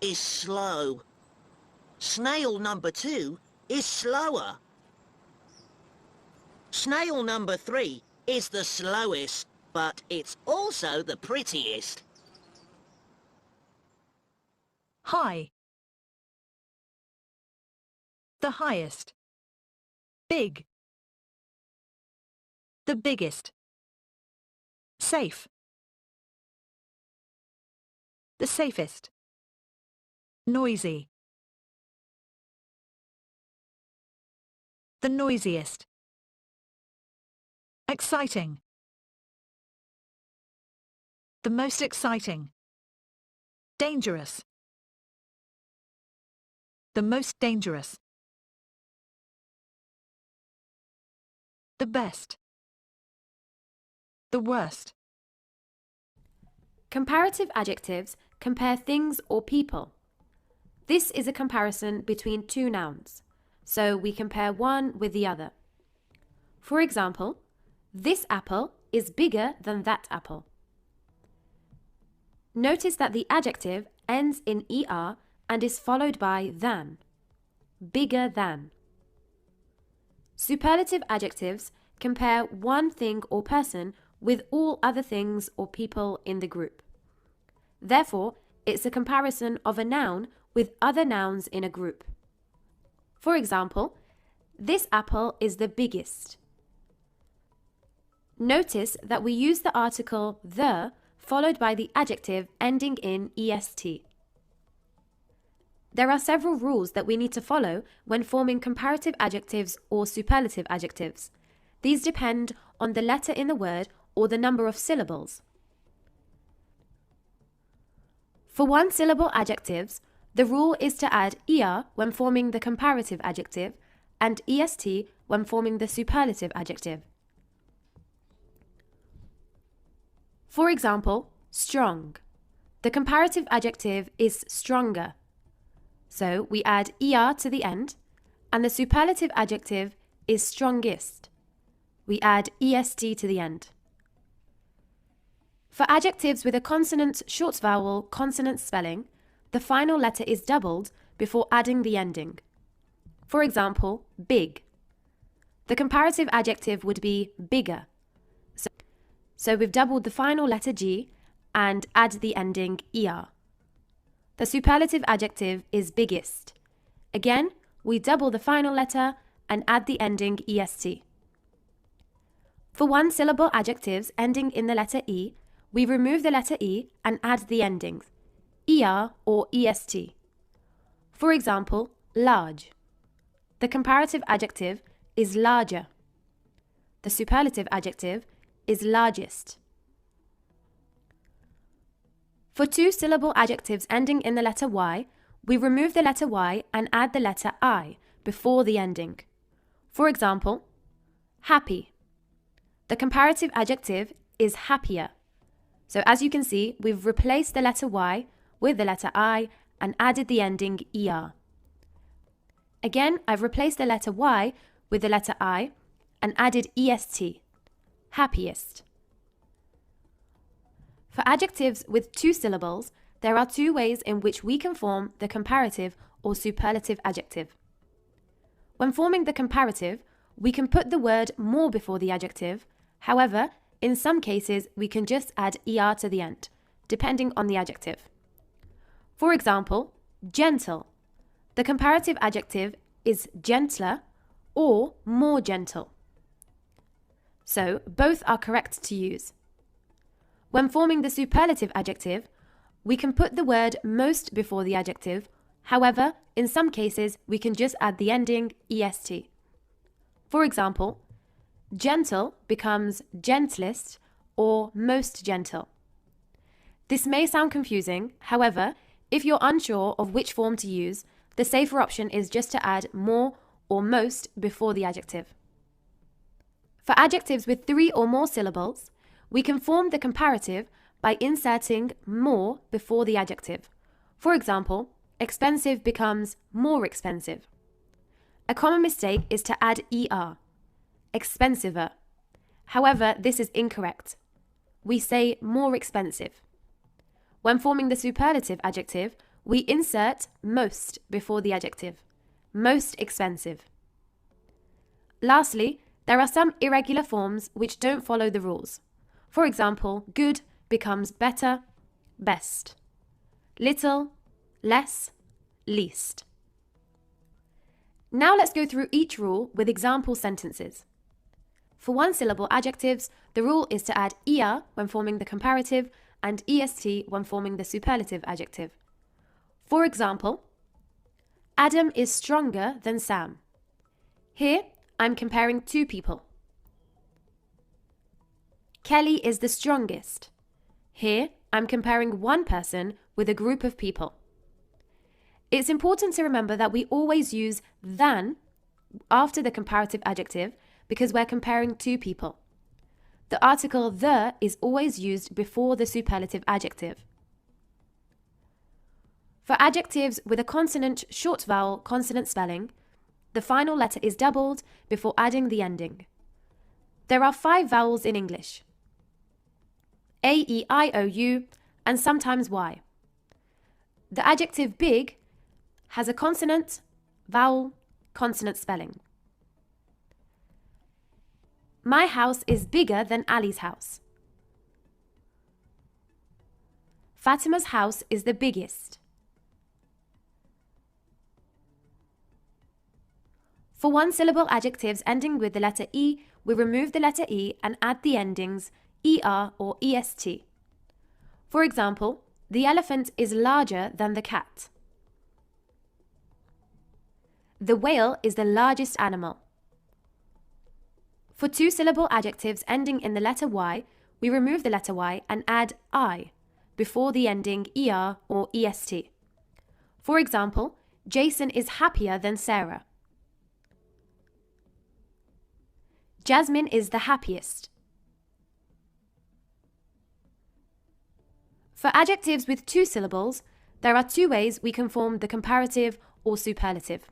is slow. Snail number 2 is slower. Snail number 3 is the slowest, but it's also the prettiest. High. The highest. Big. The biggest. Safe. The safest. Noisy. The noisiest. Exciting. The most exciting. Dangerous. The most dangerous. The best. The worst. Comparative adjectives compare things or people. This is a comparison between two nouns, so we compare one with the other. For example, this apple is bigger than that apple. Notice that the adjective ends in er and is followed by than. Bigger than. Superlative adjectives compare one thing or person with all other things or people in the group. Therefore, it's a comparison of a noun with other nouns in a group. For example, this apple is the biggest. Notice that we use the article the followed by the adjective ending in est. There are several rules that we need to follow when forming comparative adjectives or superlative adjectives. These depend on the letter in the word or the number of syllables. For one-syllable adjectives, the rule is to add er when forming the comparative adjective and est when forming the superlative adjective. For example, strong. The comparative adjective is stronger. So we add er to the end, and the superlative adjective is strongest. We add est to the end. For adjectives with a consonant short vowel consonant spelling, the final letter is doubled before adding the ending. For example, big. The comparative adjective would be bigger. So we've doubled the final letter G and add the ending er. The superlative adjective is biggest. Again, we double the final letter and add the ending est. For one-syllable adjectives ending in the letter E, we remove the letter E and add the endings er or est. For example, large. The comparative adjective is larger. The superlative adjective is largest. For two-syllable adjectives ending in the letter Y, we remove the letter Y and add the letter I before the ending. For example, happy. The comparative adjective is happier. So as you can see, we've replaced the letter Y with the letter I and added the ending er. Again, I've replaced the letter Y with the letter I and added est, happiest. For adjectives with two syllables, there are two ways in which we can form the comparative or superlative adjective. When forming the comparative, we can put the word more before the adjective. However, in some cases, we can just add er to the end, depending on the adjective. For example, gentle. The comparative adjective is gentler or more gentle. So, both are correct to use. When forming the superlative adjective, we can put the word most before the adjective. However, in some cases, we can just add the ending est. For example, gentle becomes gentlest or most gentle. This may sound confusing. However, if you're unsure of which form to use, the safer option is just to add more or most before the adjective. For adjectives with 3 or more syllables, we can form the comparative by inserting more before the adjective. For example, expensive becomes more expensive. A common mistake is to add er, expensiver. However, this is incorrect. We say more expensive. When forming the superlative adjective, we insert most before the adjective. Most expensive. Lastly, there are some irregular forms which don't follow the rules. For example, good becomes better, best. Little, less, least. Now let's go through each rule with example sentences. For one-syllable adjectives, the rule is to add er when forming the comparative and est when forming the superlative adjective. For example, Adam is stronger than Sam. Here, I'm comparing two people. Kelly is the strongest. Here, I'm comparing one person with a group of people. It's important to remember that we always use than after the comparative adjective because we're comparing two people. The article the is always used before the superlative adjective. For adjectives with a consonant short vowel consonant spelling, the final letter is doubled before adding the ending. There are 5 vowels in English: A, E, I, O, U, and sometimes Y. The adjective big has a consonant, vowel, consonant spelling. My house is bigger than Ali's house. Fatima's house is the biggest. For one-syllable adjectives ending with the letter E, we remove the letter E and add the endings ER or EST. For example, the elephant is larger than the cat. The whale is the largest animal. For two-syllable adjectives ending in the letter Y, we remove the letter Y and add I before the ending ER or EST. For example, Jason is happier than Sarah. Jasmine is the happiest. For adjectives with 2 syllables, there are 2 ways we can form the comparative or superlative.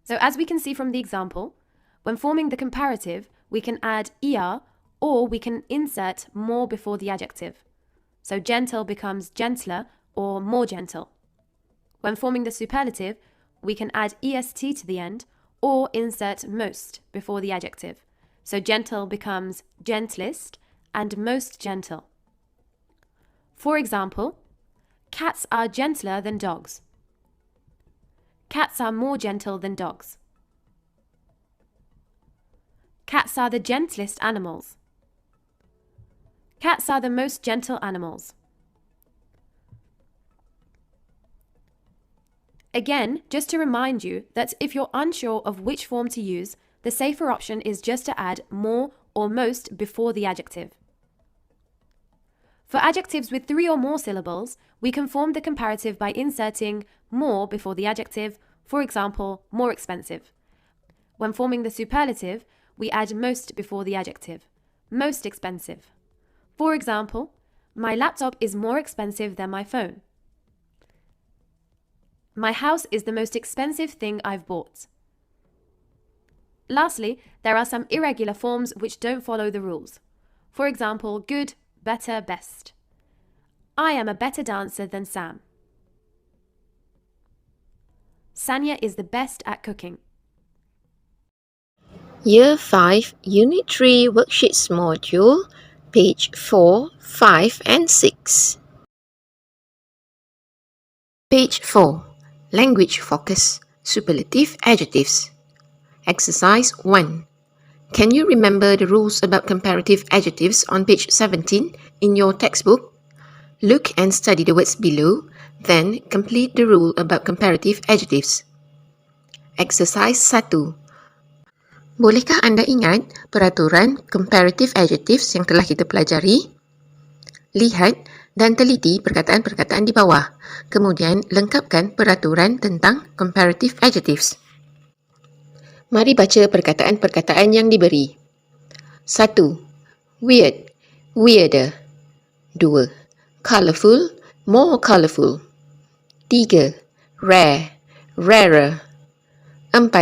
So as we can see from the example, when forming the comparative, we can add er or we can insert more before the adjective. So gentle becomes gentler or more gentle. When forming the superlative, we can add est to the end or insert most before the adjective. So gentle becomes gentlest and most gentle. For example, cats are gentler than dogs. Cats are more gentle than dogs. Cats are the gentlest animals. Cats are the most gentle animals. Again, just to remind you that if you're unsure of which form to use, the safer option is just to add more or most before the adjective. For adjectives with 3 or more syllables, we can form the comparative by inserting more before the adjective, for example, more expensive. When forming the superlative, we add most before the adjective, most expensive. For example, my laptop is more expensive than my phone. My house is the most expensive thing I've bought. Lastly, there are some irregular forms which don't follow the rules. For example, good, better, best. I am a better dancer than Sam. Sanya is the best at cooking. Year 5, Unit 3 Worksheets module, page 4, 5 and 6. Page 4. Language Focus. Superlative Adjectives. Exercise 1. Can you remember the rules about comparative adjectives on page 17 in your textbook? Look and study the words below, then complete the rule about comparative adjectives. Exercise 1. Bolehkah anda ingat peraturan comparative adjectives yang telah kita pelajari? Lihat dan teliti perkataan-perkataan di bawah. Kemudian lengkapkan peraturan tentang comparative adjectives. Mari baca perkataan-perkataan yang diberi. 1. Weird, weirder. 2. Colourful, more colourful. 3. Rare, rarer. 4.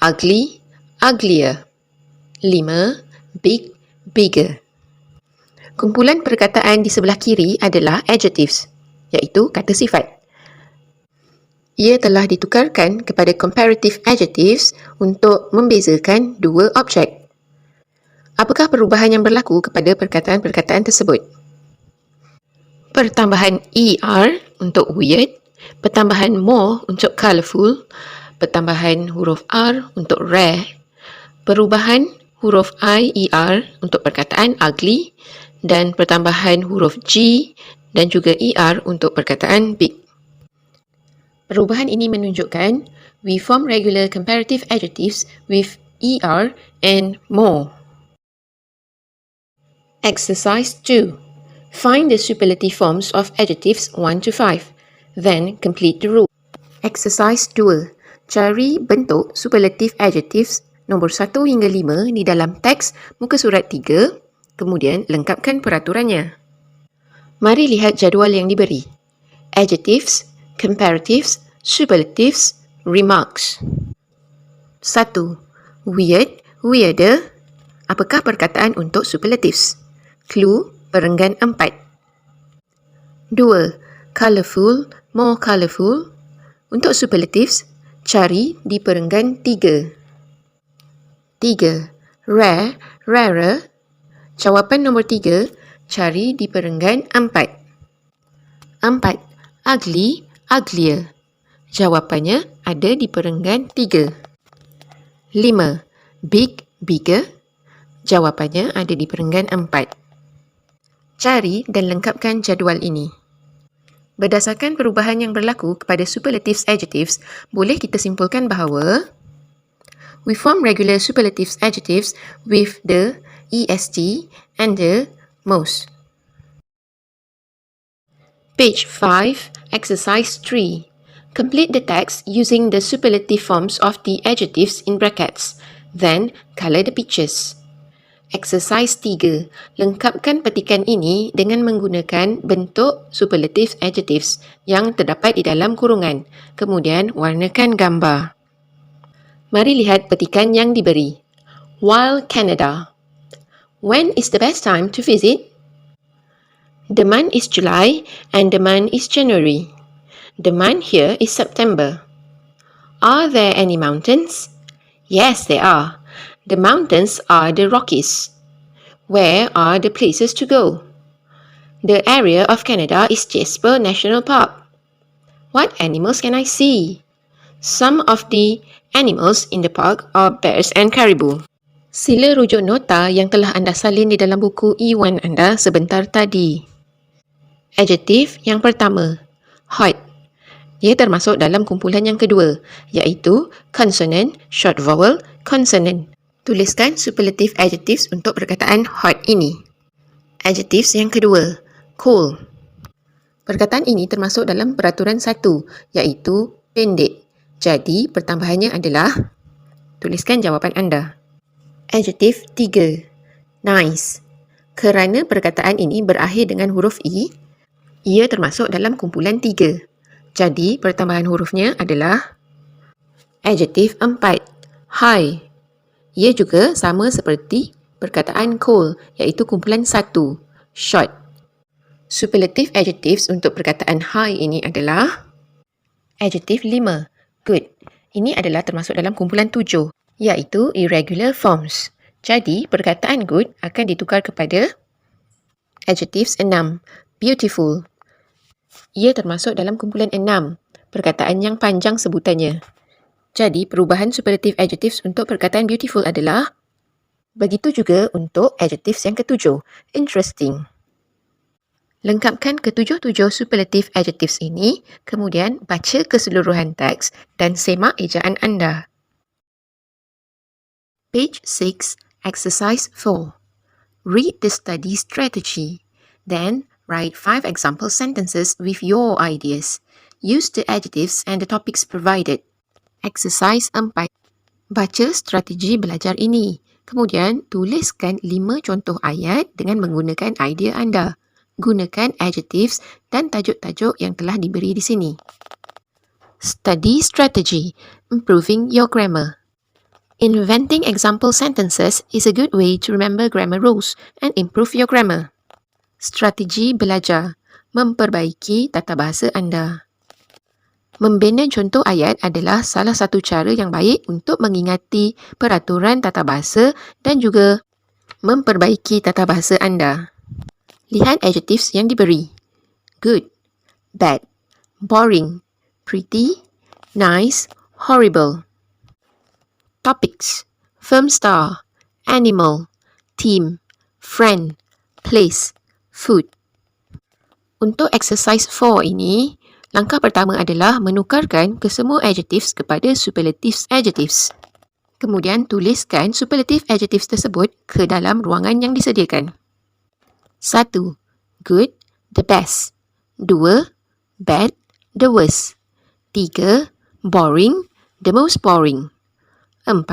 Ugly, uglier. 5. Big, bigger. Kumpulan perkataan di sebelah kiri adalah adjectives, iaitu kata sifat. Ia telah ditukarkan kepada comparative adjectives untuk membezakan dua objek. Apakah perubahan yang berlaku kepada perkataan-perkataan tersebut? Pertambahan ER untuk weird, pertambahan more untuk colourful, pertambahan huruf R untuk rare, perubahan huruf IER untuk perkataan ugly dan pertambahan huruf G dan juga ER untuk perkataan big. Perubahan ini menunjukkan we form regular comparative adjectives with ER and more. Exercise 2. Find the superlative forms of adjectives 1 to 5. Then complete the rule. Exercise 2. Cari bentuk superlative adjectives nombor 1 hingga 5 di dalam teks muka surat 3, kemudian lengkapkan peraturannya. Mari lihat jadual yang diberi. Adjectives, comparatives, superlatives, remarks. 1. Weird, weirder. Apakah perkataan untuk superlatives? Clue, perenggan 4. 2. Colourful, more colourful. Untuk superlatives, cari di perenggan 3. 3. Rare, rarer. Jawapan nombor 3, cari di perenggan 4. 4. Ugly, uglier. Jawapannya ada di perenggan 3. 5. Big, bigger. Jawapannya ada di perenggan 4. Cari dan lengkapkan jadual ini. Berdasarkan perubahan yang berlaku kepada superlatives adjectives, boleh kita simpulkan bahawa we form regular superlatives adjectives with the, est and the, most. Page 5, Exercise 3. Complete the text using the superlative forms of the adjectives in brackets. Then, colour the pictures. Exercise 3. Lengkapkan petikan ini dengan menggunakan bentuk superlative adjectives yang terdapat di dalam kurungan. Kemudian, warnakan gambar. Mari lihat petikan yang diberi. While Canada. When is the best time to visit? The month is July and the month is January. The month here is September. Are there any mountains? Yes, there are. The mountains are the Rockies. Where are the places to go? The area of Canada is Jasper National Park. What animals can I see? Some of the animals in the park are bears and caribou. Sila rujuk nota yang telah anda salin di dalam buku E1 anda sebentar tadi. Adjektif yang pertama, hot. Ia termasuk dalam kumpulan yang kedua, iaitu consonant, short vowel, consonant. Tuliskan superlative adjectives untuk perkataan hot ini. Adjectives yang kedua, cool. Perkataan ini termasuk dalam peraturan 1, iaitu pendek. Jadi, pertambahannya adalah, tuliskan jawapan anda. Adjektif 3, nice. Kerana perkataan ini berakhir dengan huruf I, ia termasuk dalam kumpulan 3. Jadi, pertambahan hurufnya adalah adjektif 4, high. Ia juga sama seperti perkataan cool, iaitu kumpulan 1, short. Superlative adjectives untuk perkataan high ini adalah adjektif 5, good. Ini adalah termasuk dalam kumpulan 7, iaitu irregular forms. Jadi, perkataan good akan ditukar kepada adjectives 6, beautiful. Ia termasuk dalam kumpulan 6, perkataan yang panjang sebutannya. Jadi, perubahan superlative adjectives untuk perkataan beautiful adalah begitu juga untuk adjectives yang ketujuh, interesting. Lengkapkan ketujuh-tujuh superlative adjectives ini, kemudian baca keseluruhan teks dan semak ejaan anda. Page 6, Exercise 4. Read the study strategy. Then, write 5 example sentences with your ideas. Use the adjectives and the topics provided. Exercise 4. Baca strategi belajar ini. Kemudian, tuliskan 5 contoh ayat dengan menggunakan idea anda. Gunakan adjectives dan tajuk-tajuk yang telah diberi di sini. Study strategy. Improving your grammar. Inventing example sentences is a good way to remember grammar rules and improve your grammar. Strategi belajar. Memperbaiki tata bahasa anda. Membina contoh ayat adalah salah satu cara yang baik untuk mengingati peraturan tata bahasa dan juga memperbaiki tata bahasa anda. Lihat adjectives yang diberi. Good, bad, boring, pretty, nice, horrible. Topics: film star, animal, team, friend, place, food. Untuk exercise 4 ini, langkah pertama adalah menukarkan kesemua adjectives kepada superlative adjectives. Kemudian tuliskan superlative adjectives tersebut ke dalam ruangan yang disediakan. 1. Good, the best. 2. Bad, the worst. 3. Boring, the most boring. 4.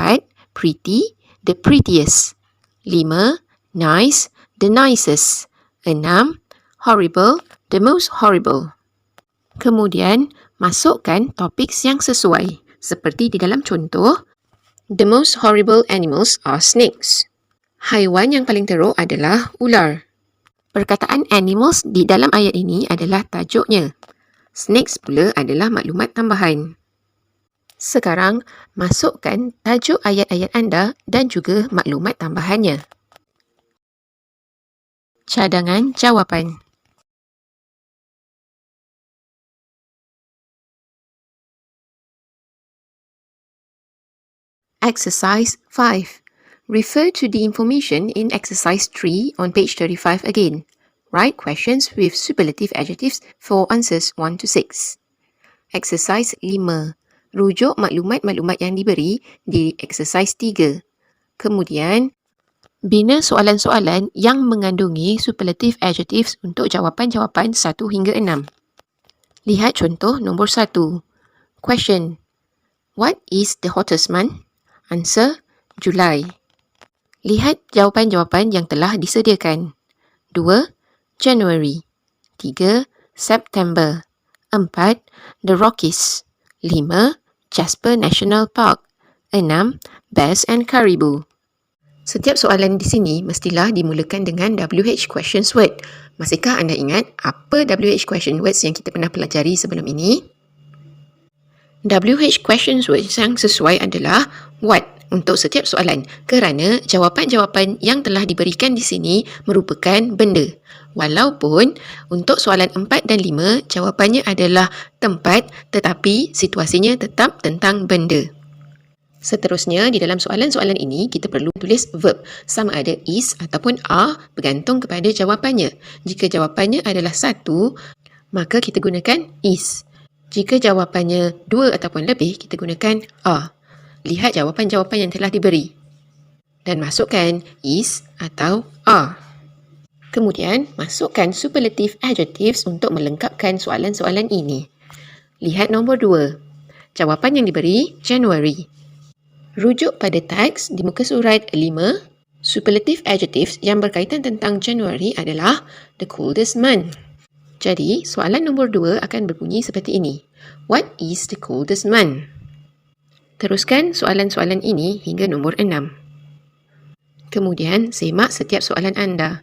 Pretty, the prettiest. 5. Nice, the nicest. 6. Horrible, the most horrible. Kemudian, masukkan topik yang sesuai. Seperti di dalam contoh, the most horrible animals are snakes. Haiwan yang paling teruk adalah ular. Perkataan animals di dalam ayat ini adalah tajuknya. Snakes pula adalah maklumat tambahan. Sekarang, masukkan tajuk ayat-ayat anda dan juga maklumat tambahannya. Cadangan jawapan. Exercise 5. Refer to the information in Exercise 3 on page 35 again. Write questions with superlative adjectives for answers 1 to 6. Exercise 5. Rujuk maklumat-maklumat yang diberi di Exercise 3. Kemudian, bina soalan-soalan yang mengandungi superlative adjectives untuk jawapan-jawapan 1 hingga 6. Lihat contoh nombor 1. Question. What is the hottest month? Answer, Julai. Lihat jawapan-jawapan yang telah disediakan. 2. January. 3. September. 4. The Rockies. 5. Jasper National Park. 6. Bears and Caribou. Setiap soalan di sini mestilah dimulakan dengan WH questions word. Masihkah anda ingat apa WH question words yang kita pernah pelajari sebelum ini? WH questions words yang sesuai adalah what untuk setiap soalan kerana jawapan-jawapan yang telah diberikan di sini merupakan benda. Walaupun untuk soalan 4 dan 5 jawapannya adalah tempat tetapi situasinya tetap tentang benda. Seterusnya di dalam soalan-soalan ini kita perlu tulis verb sama ada is ataupun are bergantung kepada jawapannya. Jika jawapannya adalah 1 maka kita gunakan is. Jika jawapannya 2 ataupun lebih, kita gunakan are. Lihat jawapan-jawapan yang telah diberi. Dan masukkan is atau are. Kemudian, masukkan superlative adjectives untuk melengkapkan soalan-soalan ini. Lihat nombor 2. Jawapan yang diberi, January. Rujuk pada teks di muka surat 5. Superlative adjectives yang berkaitan tentang January adalah the coldest month. Jadi, soalan nombor 2 akan berbunyi seperti ini. What is the coldest month? Teruskan soalan-soalan ini hingga nombor 6. Kemudian, semak setiap soalan anda.